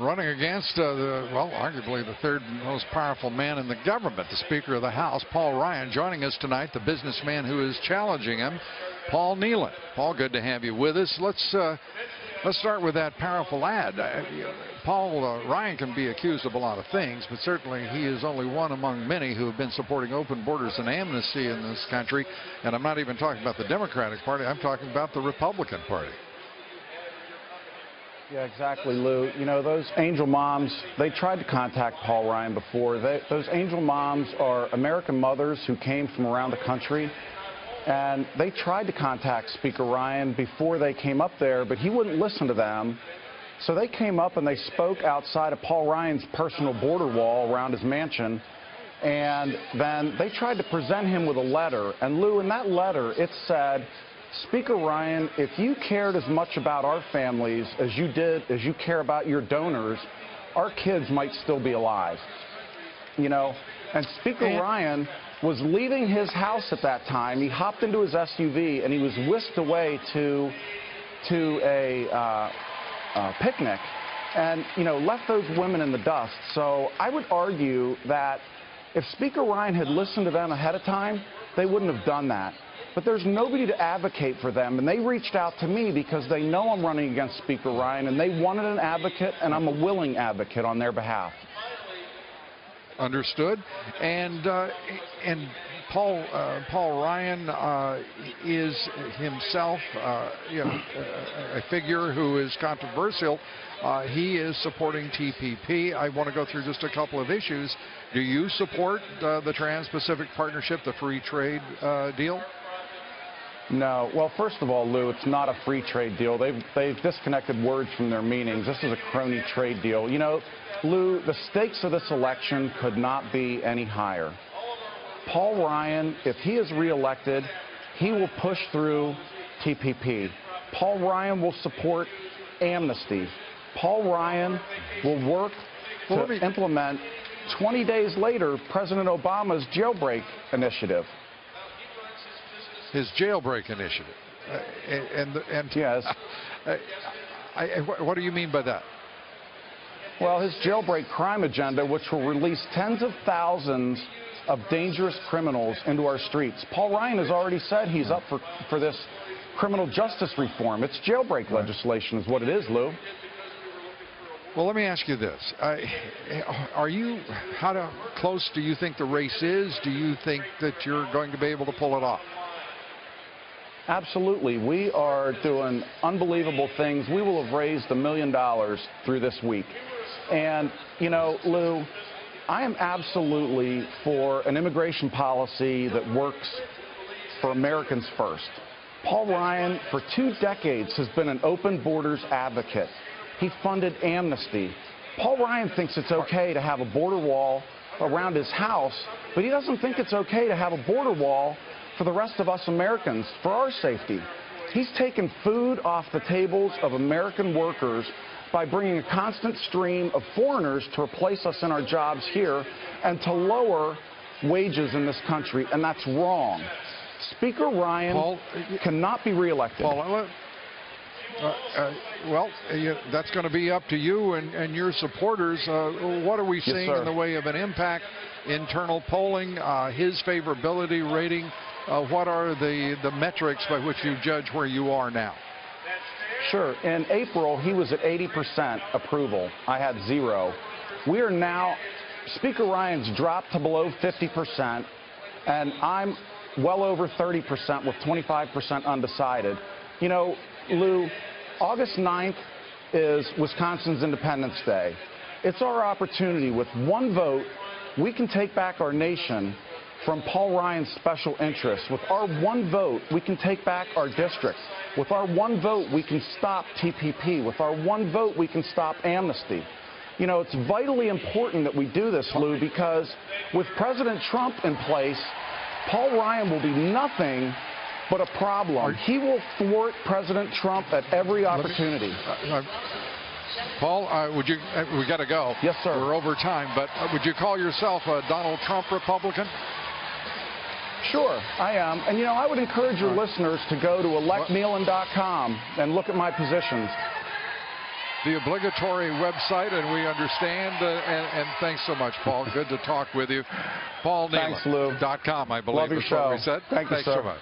running against arguably the third most powerful man in the government, the Speaker of the House, Paul Ryan. Joining us tonight, the businessman who is challenging him, Paul Nehlen. Paul, good to have you with us. Let's start with that powerful ad. Paul Ryan can be accused of a lot of things, but certainly he is only one among many who have been supporting open borders and amnesty in this country. And I'm not even talking about the Democratic Party. I'm talking about the Republican Party. Yeah, exactly, Lou. You know, those angel moms, they tried to contact Paul Ryan before. Those angel moms are American mothers who came from around the country, and they tried to contact Speaker Ryan before they came up there, but he wouldn't listen to them. So they came up and they spoke outside of Paul Ryan's personal border wall around his mansion, and then they tried to present him with a letter. And, Lou, in that letter, it said, Speaker Ryan, if you cared as much about our families as you care about your donors, our kids might still be alive. You know, and Speaker Ryan was leaving his house at that time. He hopped into his SUV and he was whisked away to a picnic and, you know, left those women in the dust. So I would argue that if Speaker Ryan had listened to them ahead of time, they wouldn't have done that. But there's nobody to advocate for them, and they reached out to me because they know I'm running against Speaker Ryan, and they wanted an advocate, and I'm a willing advocate on their behalf. Understood. And Paul Ryan is himself a figure who is controversial. He is supporting TPP. I want to go through just a couple of issues. Do you support the Trans-Pacific Partnership, the free trade deal? No. Well, first of all, Lou, it's not a free trade deal. They've disconnected words from their meanings. This is a crony trade deal. You know, Lou, the stakes of this election could not be any higher. Paul Ryan, if he is reelected, he will push through TPP. Paul Ryan will support amnesty. Paul Ryan will work to implement 20 days later President Obama's jailbreak initiative. His jailbreak initiative. Yes. What do you mean by that? Well, his jailbreak crime agenda, which will release tens of thousands of dangerous criminals into our streets. Paul Ryan has already said he's up for this criminal justice reform. It's jailbreak legislation is what it is, Lou. Well, let me ask you this. How close do you think the race is? Do you think that you're going to be able to pull it off? Absolutely. We are doing unbelievable things. We will have raised $1 million through this week. And, you know, Lou, I am absolutely for an immigration policy that works for Americans first. Paul Ryan, for 2 decades, has been an open borders advocate. He funded amnesty. Paul Ryan thinks it's okay to have a border wall around his house, but he doesn't think it's okay to have a border wall for the rest of us Americans, for our safety. He's taken food off the tables of American workers by bringing a constant stream of foreigners to replace us in our jobs here and to lower wages in this country, and that's wrong. Speaker Ryan cannot be reelected. Paul, that's going to be up to you and your supporters. What are we seeing in the way of an impact? Internal polling, his favorability rating. What are the metrics by which you judge where you are now? Sure. In April, he was at 80% approval. I had 0. We are now, Speaker Ryan's dropped to below 50%, and I'm well over 30% with 25% undecided. You know, Lou, August 9th is Wisconsin's Independence Day. It's our opportunity. With one vote, we can take back our nation from Paul Ryan's special interests. With our one vote, we can take back our district. With our one vote, we can stop TPP. With our one vote, we can stop amnesty. You know, it's vitally important that we do this, Lou, because with President Trump in place, Paul Ryan will be nothing but a problem. He will thwart President Trump at every opportunity. Paul, we got to go. Yes, sir. We're over time, but would you call yourself a Donald Trump Republican? Sure, I am. And, you know, I would encourage your listeners to go to electnehlen.com and look at my positions. the obligatory website, and we understand. And thanks so much, Paul. Good to talk with you. Paul Nehlen.com, I believe. Love your show. What we said. Thanks so much.